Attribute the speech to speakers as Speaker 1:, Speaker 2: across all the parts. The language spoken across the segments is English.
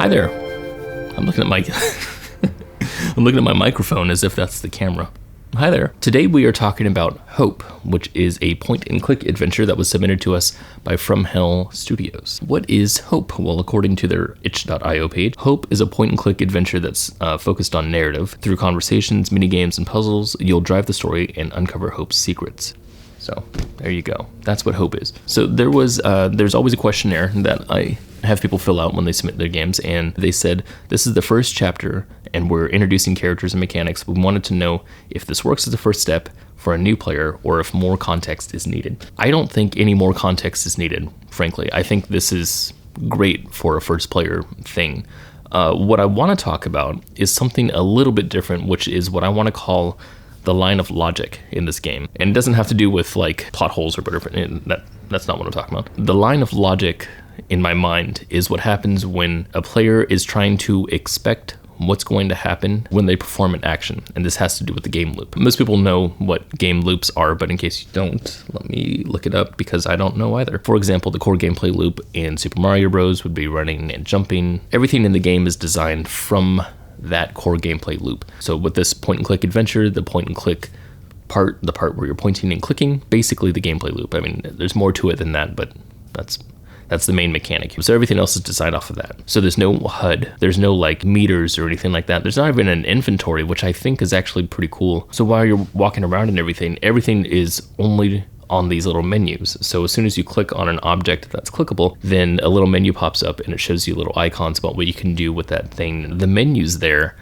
Speaker 1: there. I'm looking at my I'm looking at my microphone as if that's the camera. Hi there. Today we are talking about Hope, which is a point-and-click adventure that was submitted to us by From Hell Studios. What is Hope? Well, according to their itch.io page, Hope is a point-and-click adventure that's focused on narrative. Through conversations, minigames, and puzzles, you'll drive the story and uncover Hope's secrets. So there you go. That's what Hope is. So there's always a questionnaire that I have people fill out when they submit their games, and they said, this is the first chapter and we're introducing characters and mechanics. We wanted to know if this works as a first step for a new player or if more context is needed. I don't think any more context is needed, frankly. I think this is great for a first player thing. What I want to talk about is something a little bit different, which is what I want to call the line of logic in this game. And it doesn't have to do with like plot holes or whatever. That's not what I'm talking about. The line of logic in my mind is what happens when a player is trying to expect what's going to happen when they perform an action. And this has to do with the game loop. Most people know what game loops are, but in case you don't, let me look it up because I don't know either. For example, the core gameplay loop in Super Mario Bros. Would be running and jumping. Everything in the game is designed from that core gameplay loop. So with this point and click adventure, the point and click part, the part where you're pointing and clicking, basically the gameplay loop. I mean, there's more to it than that, but that's the main mechanic. So everything else is designed off of that. So there's no HUD, there's no like meters or anything like that. There's not even an inventory, which I think is actually pretty cool. So while you're walking around and everything is only on these little menus. So as soon as you click on an object that's clickable, then a little menu pops up and it shows you little icons about what you can do with that thing. The menus there,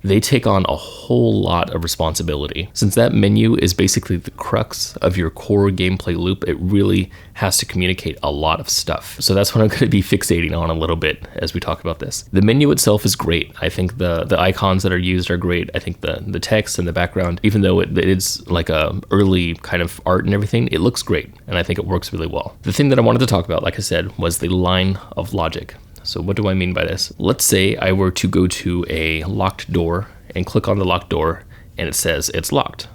Speaker 1: they take on a whole lot of responsibility. Since that menu is basically the crux of your core gameplay loop, it really has to communicate a lot of stuff. So that's what I'm going to be fixating on a little bit as we talk about this. The menu itself is great. I think the icons that are used are great. I think the text and the background, even though it's like a early kind of art and everything, it looks great. And I think it works really well. The thing that I wanted to talk about, like I said, was the line of logic. So what do I mean by this? Let's say I were to go to a locked door and click on the locked door and it says it's locked.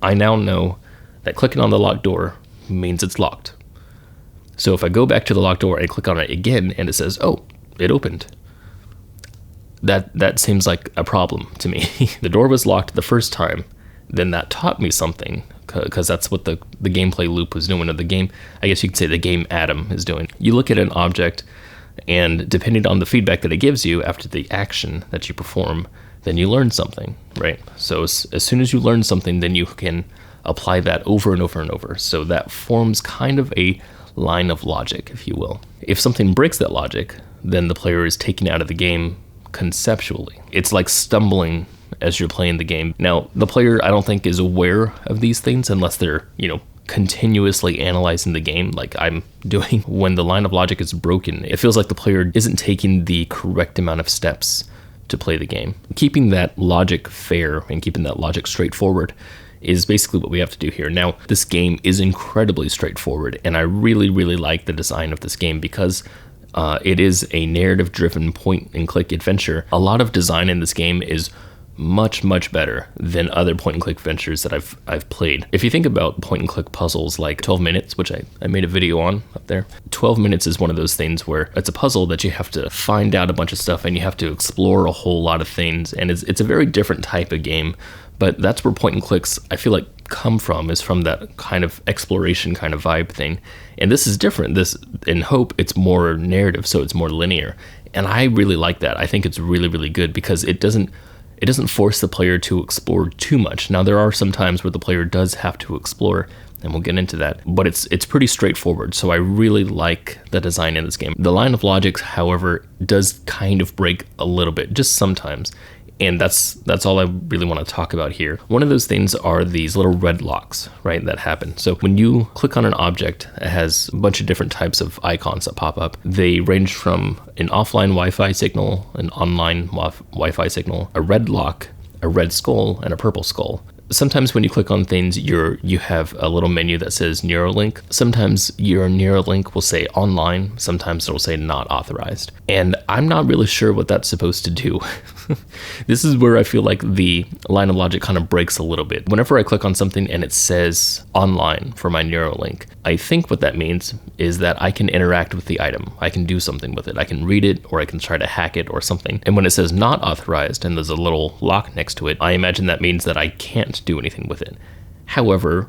Speaker 1: I now know that clicking on the locked door means it's locked. So if I go back to the locked door and click on it again and it says, oh, it opened, that seems like a problem to me. The door was locked the first time, then that taught me something, because that's what the gameplay loop was doing, or the game, I guess you could say the game Adam is doing. You look at an object, and depending on the feedback that it gives you after the action that you perform, then you learn something, right? So as soon as you learn something, then you can apply that over and over and over. So that forms kind of a line of logic, if you will. If something breaks that logic, then the player is taken out of the game conceptually. It's like stumbling as you're playing the game. Now, the player, I don't think, is aware of these things unless they're, continuously analyzing the game like I'm doing. When the line of logic is broken, it feels like the player isn't taking the correct amount of steps to play the game. Keeping that logic fair and keeping that logic straightforward is basically what we have to do here. Now, this game is incredibly straightforward, and I really, really like the design of this game because it is a narrative-driven point-and-click adventure. A lot of design in this game is much, much better than other point-and-click adventures that I've played. If you think about point-and-click puzzles like 12 Minutes, which I made a video on up there, 12 Minutes is one of those things where it's a puzzle that you have to find out a bunch of stuff and you have to explore a whole lot of things, and it's a very different type of game, but that's where point-and-clicks, I feel like, come from, is from that kind of exploration kind of vibe thing. And this is different. This, in Hope, it's more narrative, so it's more linear, and I really like that. I think it's really, really good because it doesn't force the player to explore too much. Now, there are some times where the player does have to explore, and we'll get into that, but it's pretty straightforward, so I really like the design in this game. The line of logic, however, does kind of break a little bit, just sometimes, and that's all I really want to talk about here. One of those things are these little red locks, right, that happen. So when you click on an object, it has a bunch of different types of icons that pop up. They range from an offline Wi-Fi signal, an online Wi-Fi signal, a red lock, a red skull, and a purple skull. Sometimes when you click on things, you have a little menu that says Neuralink. Sometimes your Neuralink will say online. Sometimes it'll say not authorized. And I'm not really sure what that's supposed to do. This is where I feel like the line of logic kind of breaks a little bit. Whenever I click on something and it says online for my Neuralink, I think what that means is that I can interact with the item. I can do something with it. I can read it, or I can try to hack it or something. And when it says not authorized and there's a little lock next to it, I imagine that means that I can't do anything with it. However,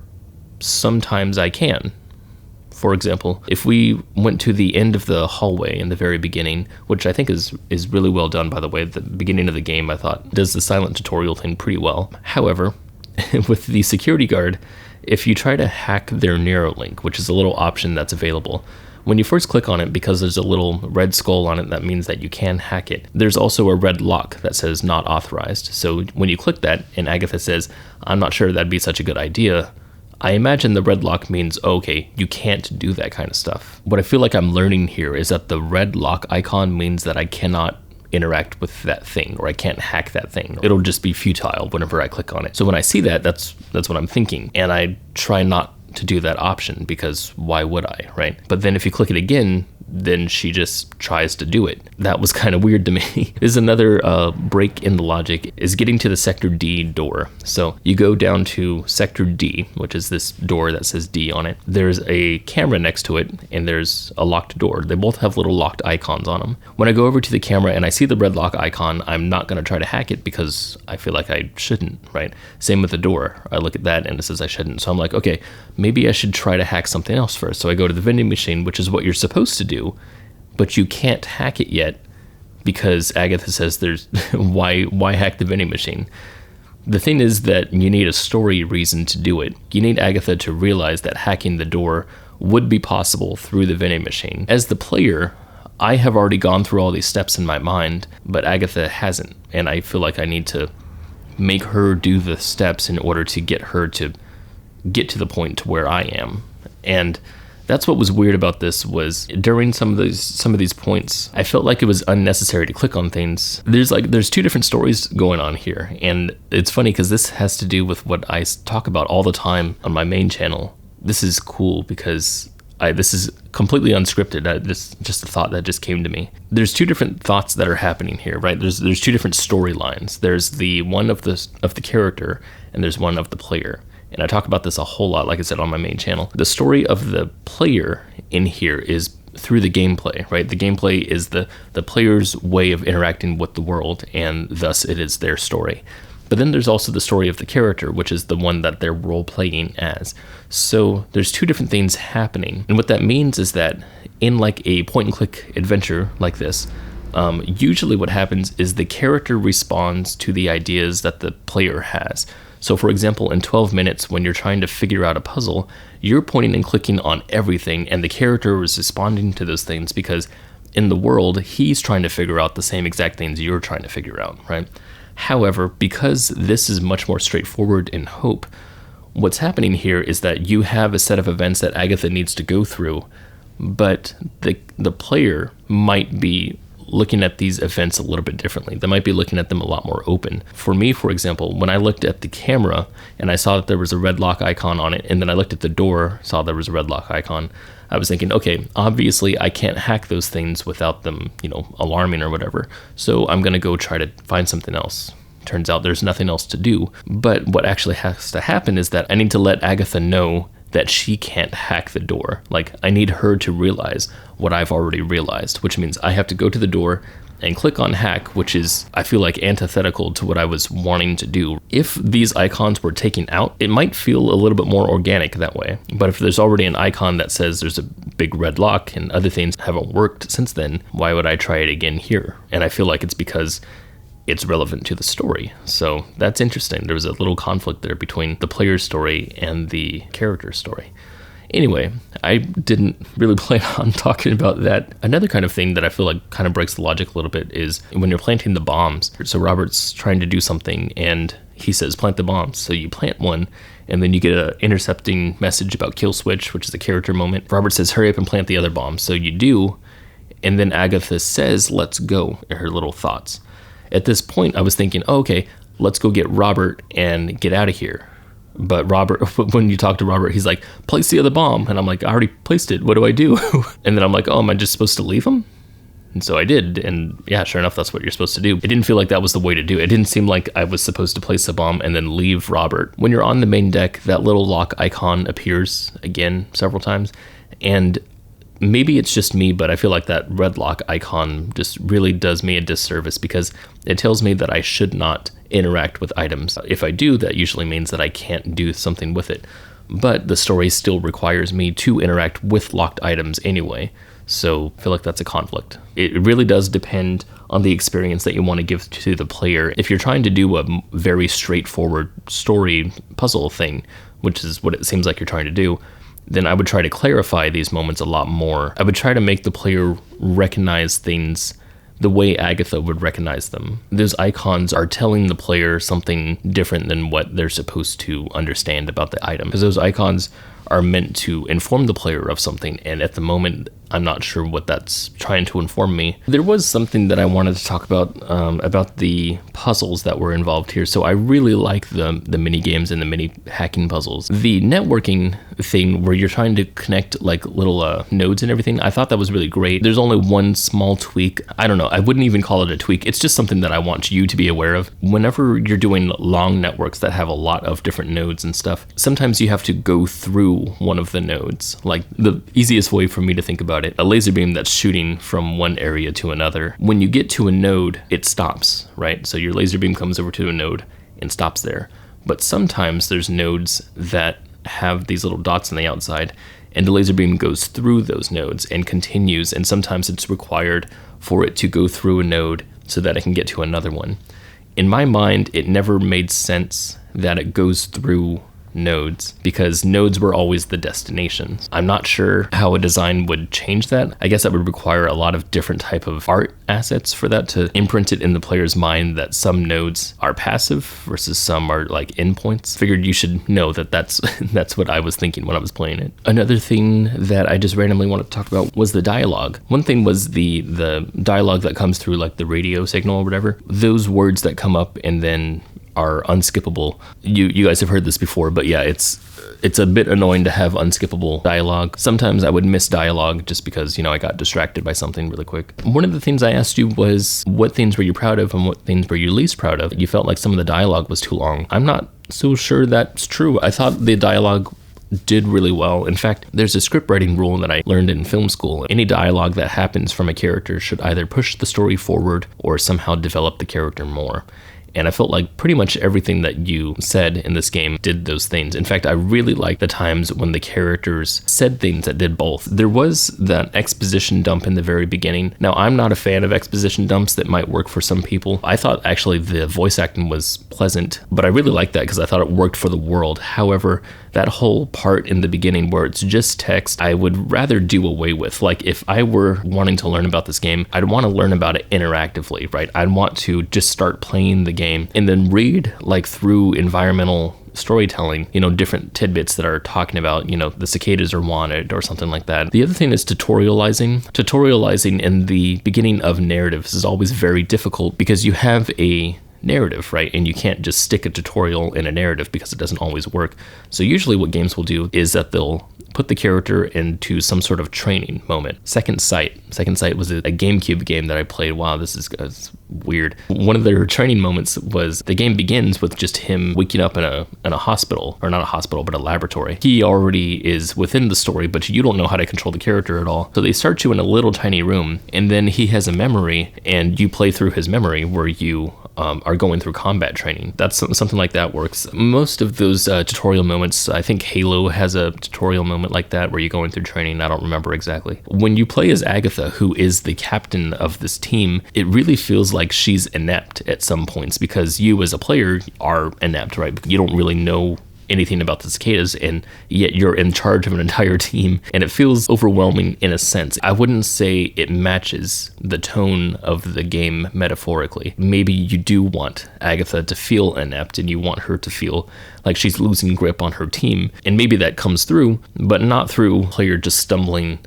Speaker 1: sometimes I can. For example, if we went to the end of the hallway in the very beginning, which I think is really well done, by the way. The beginning of the game, I thought, does the silent tutorial thing pretty well. However, with the security guard, if you try to hack their Neuralink, which is a little option that's available, when you first click on it, because there's a little red skull on it, that means that you can hack it. There's also a red lock that says not authorized. So when you click that and Agatha says, I'm not sure that'd be such a good idea, I imagine the red lock means, okay, you can't do that kind of stuff. What I feel like I'm learning here is that the red lock icon means that I cannot interact with that thing, or I can't hack that thing. It'll just be futile whenever I click on it. So when I see that, that's what I'm thinking. And I try not to do that option, because why would I, right? But then if you click it again, then she just tries to do it. That was kind of weird to me. There's another break in the logic is getting to the Sector D door. So you go down to Sector D, which is this door that says D on it. There's a camera next to it, and there's a locked door. They both have little locked icons on them. When I go over to the camera and I see the red lock icon, I'm not going to try to hack it because I feel like I shouldn't, right? Same with the door. I look at that and it says I shouldn't. So I'm like, okay, maybe I should try to hack something else first. So I go to the vending machine, which is what you're supposed to do, but you can't hack it yet because Agatha says there's why hack the vending machine? The thing is that you need a story reason to do it. You need Agatha to realize that hacking the door would be possible through the vending machine. As the player, I have already gone through all these steps in my mind, but Agatha hasn't, and I feel like I need to make her do the steps in order to get her to get to the point to where I am. And that's what was weird about this, was during some of these points, I felt like it was unnecessary to click on things. There's two different stories going on here, and it's funny because this has to do with what I talk about all the time on my main channel. This is cool because this is completely unscripted. Just a thought that just came to me. There's two different thoughts that are happening here, right? There's two different storylines. There's the one of the character, and there's one of the player. And I talk about this a whole lot, like I said, on my main channel. The story of the player in here is through the gameplay, right? The gameplay is the player's way of interacting with the world, and thus it is their story. But then there's also the story of the character, which is the one that they're role-playing as. So there's two different things happening. And what that means is that in like a point-and-click adventure like this, usually what happens is the character responds to the ideas that the player has. So for example, in 12 minutes, when you're trying to figure out a puzzle, you're pointing and clicking on everything, and the character is responding to those things because in the world, he's trying to figure out the same exact things you're trying to figure out, right? However, because this is much more straightforward in Hope, what's happening here is that you have a set of events that Agatha needs to go through, but the player might be looking at these events a little bit differently. They might be looking at them a lot more open. For me, for example, when I looked at the camera and I saw that there was a red lock icon on it, and then I looked at the door, saw there was a red lock icon, I was thinking, okay, obviously I can't hack those things without them, alarming or whatever. So I'm going to go try to find something else. Turns out there's nothing else to do. But what actually has to happen is that I need to let Agatha know that she can't hack the door. Like, I need her to realize what I've already realized, which means I have to go to the door and click on hack, which is, I feel like, antithetical to what I was wanting to do. If these icons were taken out, it might feel a little bit more organic that way. But if there's already an icon that says there's a big red lock and other things haven't worked since then, why would I try it again here? And I feel like it's because it's relevant to the story. So that's interesting. There was a little conflict there between the player's story and the character's story. Anyway, I didn't really plan on talking about that. Another kind of thing that I feel like kind of breaks the logic a little bit is when you're planting the bombs. So Robert's trying to do something and he says, plant the bombs. So you plant one and then you get an intercepting message about kill switch, which is a character moment. Robert says, hurry up and plant the other bomb. So you do. And then Agatha says, let's go, in her little thoughts. At this point, I was thinking, oh, okay, let's go get Robert and get out of here. But Robert, when you talk to Robert, he's like, place the other bomb. And I'm like, I already placed it. What do I do? And then I'm like, oh, am I just supposed to leave him? And so I did, and yeah, sure enough, that's what you're supposed to do. It didn't feel like that was the way to do it. It didn't seem like I was supposed to place a bomb and then leave Robert. When you're on the main deck, that little lock icon appears again several times, and maybe it's just me, but I feel like that red lock icon just really does me a disservice because it tells me that I should not interact with items. If I do, that usually means that I can't do something with it. But the story still requires me to interact with locked items anyway. So I feel like that's a conflict. It really does depend on the experience that you want to give to the player. If you're trying to do a very straightforward story puzzle thing, which is what it seems like you're trying to do, then I would try to clarify these moments a lot more. I would try to make the player recognize things the way Agatha would recognize them. Those icons are telling the player something different than what they're supposed to understand about the item, because those icons are meant to inform the player of something, and at the moment I'm not sure what that's trying to inform me. There was something that I wanted to talk about the puzzles that were involved here. So I really like the mini games and the mini hacking puzzles. The networking thing where you're trying to connect like little nodes and everything, I thought that was really great. There's only one small tweak. I don't know, I wouldn't even call it a tweak. It's just something that I want you to be aware of. Whenever you're doing long networks that have a lot of different nodes and stuff, sometimes you have to go through one of the nodes. Like the easiest way for me to think about it, a laser beam that's shooting from one area to another. When you get to a node, it stops, right? So your laser beam comes over to a node and stops there. But sometimes there's nodes that have these little dots on the outside, and the laser beam goes through those nodes and continues, and sometimes it's required for it to go through a node so that it can get to another one. In my mind, it never made sense that it goes through nodes, because nodes were always the destination. I'm not sure how a design would change that. I guess that would require a lot of different type of art assets for that to imprint it in the player's mind that some nodes are passive versus some are like endpoints. Figured you should know that that's what I was thinking when I was playing it. Another thing that I just randomly wanted to talk about was the dialogue. One thing was the dialogue that comes through like the radio signal or whatever. Those words that come up and then are unskippable. You guys have heard this before, but yeah, it's a bit annoying to have unskippable dialogue. Sometimes I would miss dialogue just because, I got distracted by something really quick. One of the things I asked you was what things were you proud of and what things were you least proud of? You felt like some of the dialogue was too long. I'm not so sure that's true. I thought the dialogue did really well. In fact, there's a script writing rule that I learned in film school. Any dialogue that happens from a character should either push the story forward or somehow develop the character more. And I felt like pretty much everything that you said in this game did those things. In fact, I really liked the times when the characters said things that did both. There was that exposition dump in the very beginning. Now, I'm not a fan of exposition dumps. That might work for some people. I thought actually the voice acting was pleasant, but I really liked that because I thought it worked for the world. However, that whole part in the beginning where it's just text, I would rather do away with. Like if I were wanting to learn about this game, I'd want to learn about it interactively, right? I'd want to just start playing the game and then read like through environmental storytelling, different tidbits that are talking about, the cicadas are wanted or something like that. The other thing is tutorializing. Tutorializing in the beginning of narratives is always very difficult because you have a narrative, right? And you can't just stick a tutorial in a narrative because it doesn't always work. So usually what games will do is that they'll put the character into some sort of training moment. Second Sight was a GameCube game that I played. Wow, this is weird. One of their training moments was the game begins with just him waking up in a hospital, or not a hospital, but a laboratory. He already is within the story, but you don't know how to control the character at all. So they start you in a little tiny room, and then he has a memory, and you play through his memory where you are going through combat training. That's something like that works. Most of those tutorial moments, I think Halo has a tutorial moment like that where you're going through training. I don't remember exactly. When you play as Agatha, who is the captain of this team, it really feels like she's inept at some points because you as a player are inept, right? You don't really know anything about the cicadas, and yet you're in charge of an entire team, and it feels overwhelming in a sense. I wouldn't say it matches the tone of the game metaphorically. Maybe you do want Agatha to feel inept, and you want her to feel like she's losing grip on her team, and maybe that comes through, but not through player just stumbling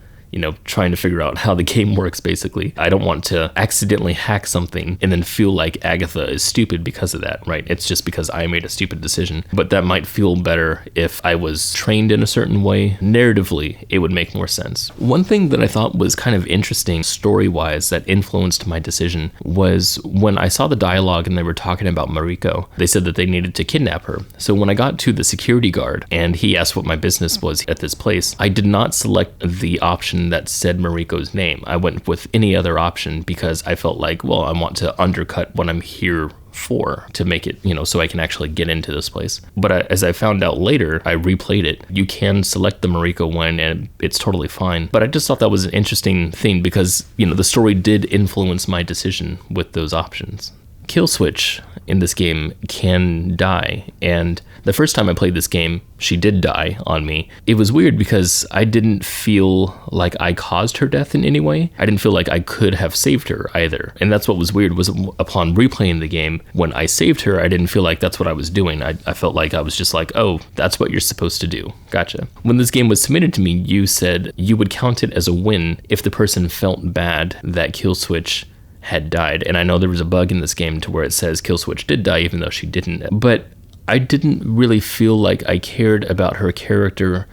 Speaker 1: trying to figure out how the game works, basically. I don't want to accidentally hack something and then feel like Agatha is stupid because of that, right? It's just because I made a stupid decision. But that might feel better if I was trained in a certain way. Narratively, it would make more sense. One thing that I thought was kind of interesting story-wise that influenced my decision was when I saw the dialogue and they were talking about Mariko. They said that they needed to kidnap her. So when I got to the security guard and he asked what my business was at this place, I did not select the option that said Mariko's name. I went with any other option because I felt like, well, I want to undercut what I'm here for to make it, so I can actually get into this place. But as I found out later, I replayed it. You can select the Mariko one and it's totally fine. But I just thought that was an interesting thing because, the story did influence my decision with those options. Kill switch in this game can die, and the first time I played this game, she did die on me. It was weird because I didn't feel like I caused her death in any way. I didn't feel like I could have saved her either. And that's what was weird, was upon replaying the game, when I saved her, I didn't feel like that's what I was doing. I felt like I was just like, oh, that's what you're supposed to do. Gotcha. When this game was submitted to me, you said you would count it as a win if the person felt bad that kill switch had died. And I know there was a bug in this game to where it says kill switch did die even though she didn't. But I didn't really feel like I cared about her character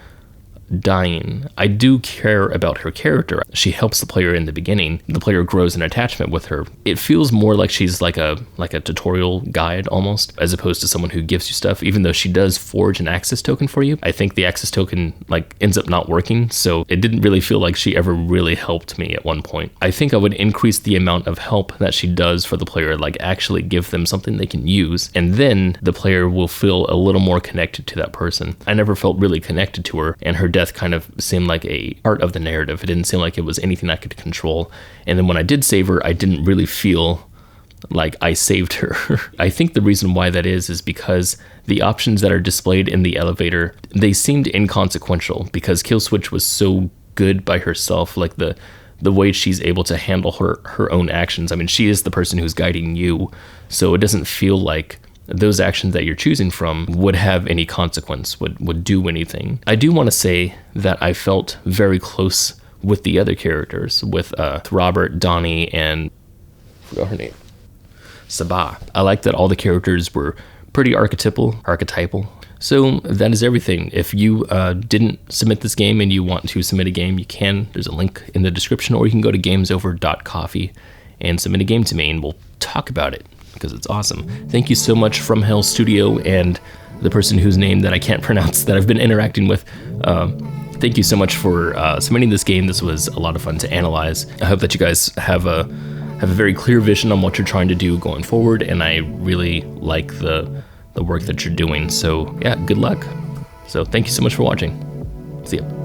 Speaker 1: dying. I do care about her character. She helps the player in the beginning. The player grows an attachment with her. It feels more like she's like a tutorial guide almost, as opposed to someone who gives you stuff, even though she does forge an access token for you. I think the access token ends up not working, so it didn't really feel like she ever really helped me at one point. I think I would increase the amount of help that she does for the player, actually give them something they can use, and then the player will feel a little more connected to that person. I never felt really connected to her, and her death kind of seemed like a part of the narrative. It didn't seem like it was anything I could control. And then when I did save her, I didn't really feel like I saved her. I think the reason why that is because the options that are displayed in the elevator, they seemed inconsequential because kill switch was so good by herself, like the way she's able to handle her own actions. I mean, she is the person who's guiding you, so it doesn't feel like those actions that you're choosing from would have any consequence, would do anything. I do want to say that I felt very close with the other characters, with Robert, Donnie, and I forgot her name, Sabah. I like that all the characters were pretty archetypal. So that is everything. If you didn't submit this game and you want to submit a game, you can. There's a link in the description, or you can go to gamesover.coffee and submit a game to me and we'll talk about it, because it's awesome. Thank you so much From Hell Studio and the person whose name that I can't pronounce that I've been interacting with. Thank you so much for submitting this game. This was a lot of fun to analyze. I hope that you guys have a very clear vision on what you're trying to do going forward, and I really like the work that you're doing. So yeah, good luck. So thank you so much for watching. See ya.